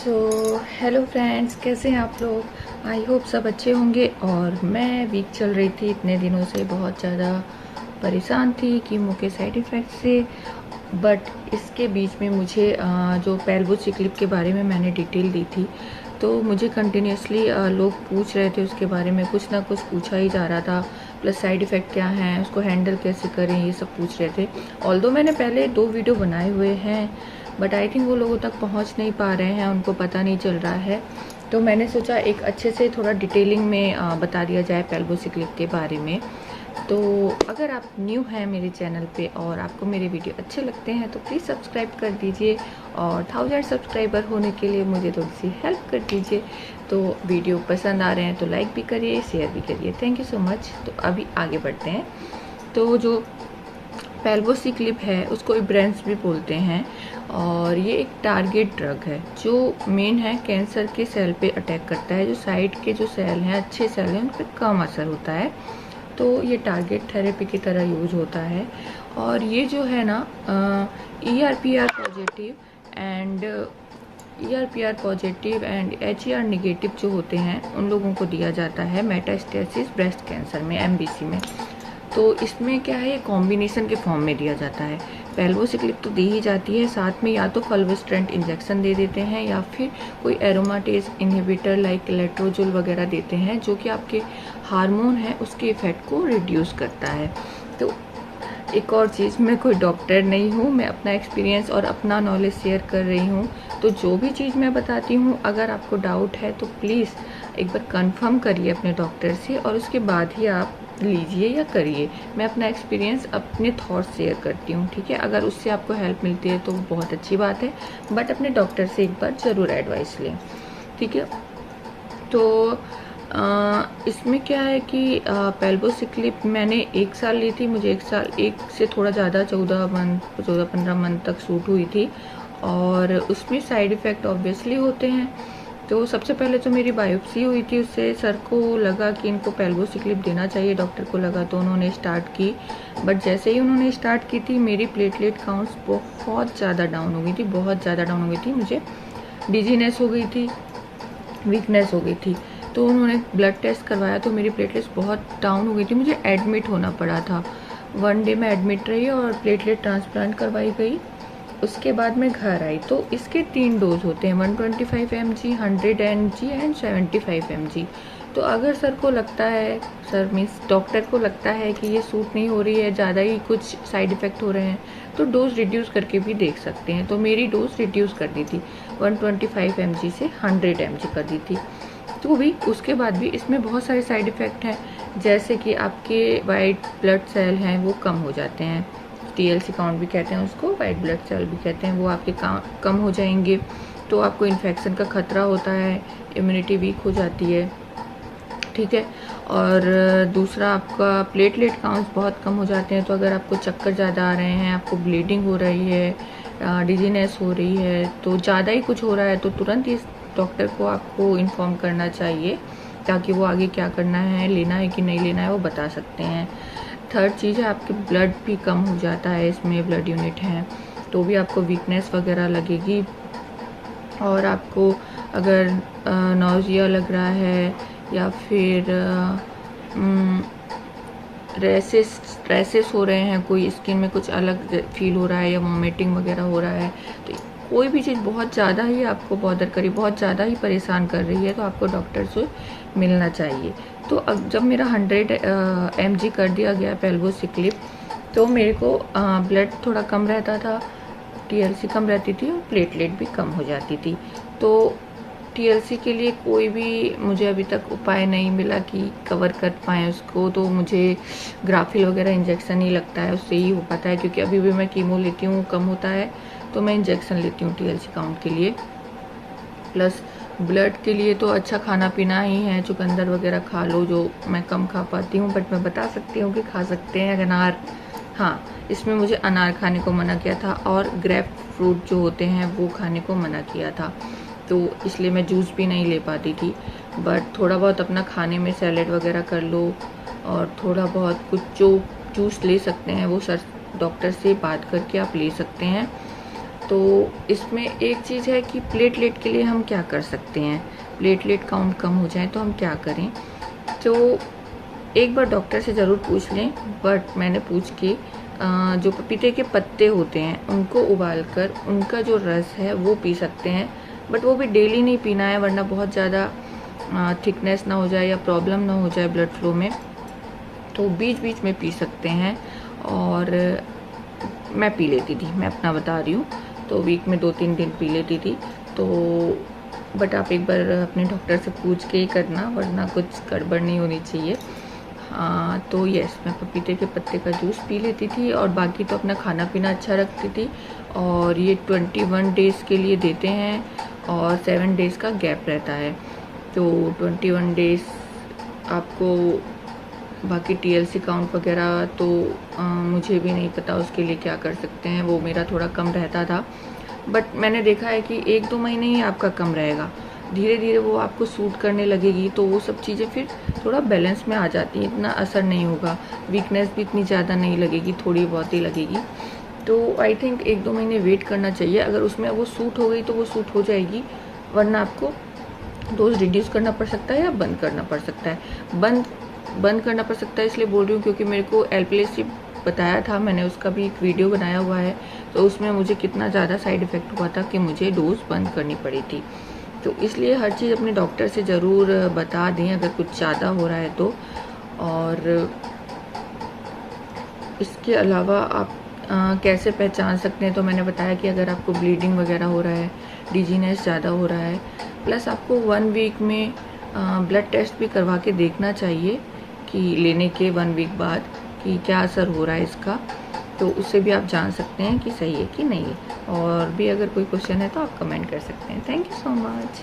Hello friends, कैसे हैं आप लोग। आई होप सब अच्छे होंगे। और मैं वीक चल रही थी, इतने दिनों से बहुत ज़्यादा परेशान थी कीमो के साइड इफ़ेक्ट से। बट इसके बीच में मुझे जो पेल्वोसिक्लिप के बारे में मैंने डिटेल दी थी, तो मुझे कंटिन्यूसली लोग पूछ रहे थे उसके बारे में, कुछ ना कुछ पूछा ही जा रहा था। प्लस साइड इफ़ेक्ट क्या हैं, उसको हैंडल कैसे करें, ये सब पूछ रहे थे। ऑल्दो मैंने पहले 2 वीडियो बनाए हुए हैं, बट आई थिंक वो लोगों तक पहुंच नहीं पा रहे हैं, उनको पता नहीं चल रहा है। तो मैंने सोचा एक अच्छे से थोड़ा डिटेलिंग में बता दिया जाए पेल्वोसिक्लिप के बारे में। तो अगर आप न्यू हैं मेरे चैनल पे और आपको मेरे वीडियो अच्छे लगते हैं तो प्लीज़ सब्सक्राइब कर दीजिए, और 1000 सब्सक्राइबर होने के लिए मुझे थोड़ी सी हेल्प कर दीजिए। तो वीडियो पसंद आ रहे हैं तो लाइक भी करिए, शेयर भी करिए। Thank you so much. तो अभी आगे बढ़ते हैं। तो जो पेल्वोसिक्लिप है उसको इब्रेंस भी बोलते हैं, और ये एक टारगेट ड्रग है जो मेन है कैंसर के सेल पे अटैक करता है। जो साइड के जो सेल हैं, अच्छे सेल हैं, उन पर कम असर होता है। तो ये टारगेट थेरेपी की तरह यूज होता है। और ये जो है ना ERPR positive and HER negative जो होते हैं उन लोगों को दिया जाता है मेटास्टेसिस ब्रेस्ट कैंसर में, MBC में। तो इसमें क्या है, ये कॉम्बिनेशन के फॉर्म में दिया जाता है। पेल्वोसिक्लिप तो दी ही जाती है, साथ में या तो फल्वेस्ट्रेंट इंजेक्शन दे देते हैं या फिर कोई एरोमाटेज इनहिबिटर लाइक लेट्रोजोल वगैरह देते हैं, जो कि आपके हार्मोन है उसके इफेक्ट को रिड्यूस करता है। तो एक और चीज़, मैं कोई डॉक्टर नहीं हूँ, मैं अपना एक्सपीरियंस और अपना नॉलेज शेयर कर रही हूँ। तो जो भी चीज़ मैं बताती हूँ, अगर आपको डाउट है तो प्लीज़ एक बार कंफर्म करिए अपने डॉक्टर से, और उसके बाद ही आप लीजिए या करिए। मैं अपना एक्सपीरियंस, अपने थॉट्स शेयर करती हूँ, ठीक है। अगर उससे आपको हेल्प मिलती है तो बहुत अच्छी बात है, बट अपने डॉक्टर से एक बार ज़रूर एडवाइस लें, ठीक है। तो इसमें क्या है कि पेल्वोसिक्लिप मैंने 1 साल ली थी। मुझे 1 से थोड़ा ज़्यादा 14-15 मंथ तक सूट हुई थी, और उसमें साइड इफ़ेक्ट ऑब्वियसली होते हैं। तो सबसे पहले तो मेरी बायोप्सी हुई थी, उससे सर को लगा कि इनको पेल्वोसिक्लिप देना चाहिए, डॉक्टर को लगा, तो उन्होंने स्टार्ट की। बट जैसे ही उन्होंने स्टार्ट की थी, मेरी प्लेटलेट काउंट्स बहुत ज़्यादा डाउन हो गई थी, बहुत ज़्यादा डाउन हो गई थी। मुझे डिजीनेस हो गई थी, वीकनेस हो गई थी। तो उन्होंने ब्लड टेस्ट करवाया तो मेरी प्लेटलेट्स बहुत डाउन हो गई थी, मुझे एडमिट होना पड़ा था। 1 डे मैं एडमिट रही और प्लेटलेट ट्रांसप्लांट करवाई गई। उसके बाद मैं घर आई। तो इसके 3 डोज होते हैं, 125 mg, 100 mg एंड 75 mg। तो अगर सर को लगता है, सर मीन्स डॉक्टर को लगता है कि ये सूट नहीं हो रही है, ज़्यादा ही कुछ साइड इफ़ेक्ट हो रहे हैं, तो डोज रिड्यूस करके भी देख सकते हैं। तो मेरी डोज रिड्यूस कर दी थी, 125 mg से 100 mg कर दी थी। तो भी उसके बाद भी इसमें बहुत सारे साइड इफ़ेक्ट हैं, जैसे कि आपके वाइट ब्लड सेल हैं वो कम हो जाते हैं, TLC काउंट भी कहते हैं उसको, वाइट ब्लड सेल भी कहते हैं, वो आपके कम हो जाएंगे। तो आपको इन्फेक्शन का खतरा होता है, इम्यूनिटी वीक हो जाती है, ठीक है। और दूसरा, आपका प्लेटलेट काउंट्स बहुत कम हो जाते हैं। तो अगर आपको चक्कर ज़्यादा आ रहे हैं, आपको ब्लीडिंग हो रही है, डिजीनेस हो रही है, तो ज़्यादा ही कुछ हो रहा है, तो तुरंत इस डॉक्टर को आपको इन्फॉर्म करना चाहिए, ताकि वो आगे क्या करना है, लेना है कि नहीं लेना है, वो बता सकते हैं। थर्ड चीज़ है, आपके ब्लड भी कम हो जाता है, इसमें ब्लड यूनिट हैं, तो भी आपको वीकनेस वगैरह लगेगी। और आपको अगर नौजिया लग रहा है या फिर रैसेस हो रहे हैं, कोई स्किन में कुछ अलग फील हो रहा है, या वोमिटिंग वगैरह हो रहा है, तो कोई भी चीज़ बहुत ज़्यादा ही आपको बॉदर करी, बहुत ज़्यादा ही परेशान कर रही है, तो आपको डॉक्टर से मिलना चाहिए। तो अब जब मेरा 100 mg कर दिया गया पेल्वोसिक्लिप, तो मेरे को ब्लड थोड़ा कम रहता था, TLC कम रहती थी, और प्लेटलेट भी कम हो जाती थी। तो TLC के लिए कोई भी मुझे अभी तक उपाय नहीं मिला कि कवर कर पाएँ उसको। तो मुझे ग्राफिल वगैरह इंजेक्शन ही लगता है, उससे ही हो पाता है, क्योंकि अभी भी मैं कीमो लेती हूँ, कम होता है, तो मैं इंजेक्शन लेती हूँ TLC काउंट के लिए। प्लस ब्लड के लिए तो अच्छा खाना पीना ही है, चुकंदर वगैरह खा लो, जो मैं कम खा पाती हूँ, बट मैं बता सकती हूँ कि खा सकते हैं। अनार, हाँ, इसमें मुझे अनार खाने को मना किया था, और ग्रेप फ्रूट जो होते हैं वो खाने को मना किया था, तो इसलिए मैं जूस भी नहीं ले पाती थी। बट थोड़ा बहुत अपना खाने में सैलेड वगैरह कर लो, और थोड़ा बहुत कुछ जो जूस ले सकते हैं वो सर डॉक्टर से बात करके आप ले सकते हैं। तो इसमें एक चीज़ है कि प्लेटलेट के लिए हम क्या कर सकते हैं, प्लेटलेट काउंट कम हो जाए तो हम क्या करें। तो एक बार डॉक्टर से ज़रूर पूछ लें, बट मैंने पूछ के जो पपीते के पत्ते होते हैं उनको उबाल कर उनका जो रस है वो पी सकते हैं, बट वो भी डेली नहीं पीना है, वरना बहुत ज़्यादा थिकनेस ना हो जाए या प्रॉब्लम ना हो जाए ब्लड फ्लो में। तो बीच बीच में पी सकते हैं। और मैं पी लेती थी, मैं अपना बता रही हूँ, तो वीक में 2-3 दिन पी लेती थी। तो बट आप एक बार अपने डॉक्टर से पूछ के ही करना, वरना कुछ गड़बड़ नहीं होनी चाहिए। हाँ, तो यस, मैं पपीते के पत्ते का जूस पी लेती थी और बाकी तो अपना खाना पीना अच्छा रखती थी। और ये 21 डेज़ के लिए देते हैं और 7 डेज़ का गैप रहता है। तो 21 डेज़ आपको बाकी TLC काउंट वगैरह तो मुझे भी नहीं पता उसके लिए क्या कर सकते हैं, वो मेरा थोड़ा कम रहता था। बट मैंने देखा है कि 1-2 महीने ही आपका कम रहेगा, धीरे धीरे वो आपको सूट करने लगेगी, तो वो सब चीज़ें फिर थोड़ा बैलेंस में आ जाती हैं, इतना असर नहीं होगा, वीकनेस भी इतनी ज़्यादा नहीं लगेगी, थोड़ी बहुत ही लगेगी। तो आई थिंक 1-2 महीने वेट करना चाहिए, अगर उसमें वो सूट हो गई तो वो सूट हो जाएगी, वरना आपको डोज रिड्यूस करना पड़ सकता है या बंद करना पड़ सकता है। बंद करना पड़ सकता है इसलिए बोल रही हूँ क्योंकि मेरे को एल्प्लेसिब बताया था, मैंने उसका भी एक वीडियो बनाया हुआ है, तो उसमें मुझे कितना ज़्यादा साइड इफ़ेक्ट हुआ था कि मुझे डोज बंद करनी पड़ी थी। तो इसलिए हर चीज़ अपने डॉक्टर से ज़रूर बता दें अगर कुछ ज़्यादा हो रहा है तो। और इसके अलावा आप कैसे पहचान सकते हैं, तो मैंने बताया कि अगर आपको ब्लीडिंग वगैरह हो रहा है, डिजीनेस ज़्यादा हो रहा है, प्लस आपको 1 वीक में ब्लड टेस्ट भी करवा के देखना चाहिए कि लेने के 1 वीक बाद कि क्या असर हो रहा है इसका, तो उससे भी आप जान सकते हैं कि सही है कि नहीं है। और भी अगर कोई क्वेश्चन है तो आप कमेंट कर सकते हैं। Thank you so much.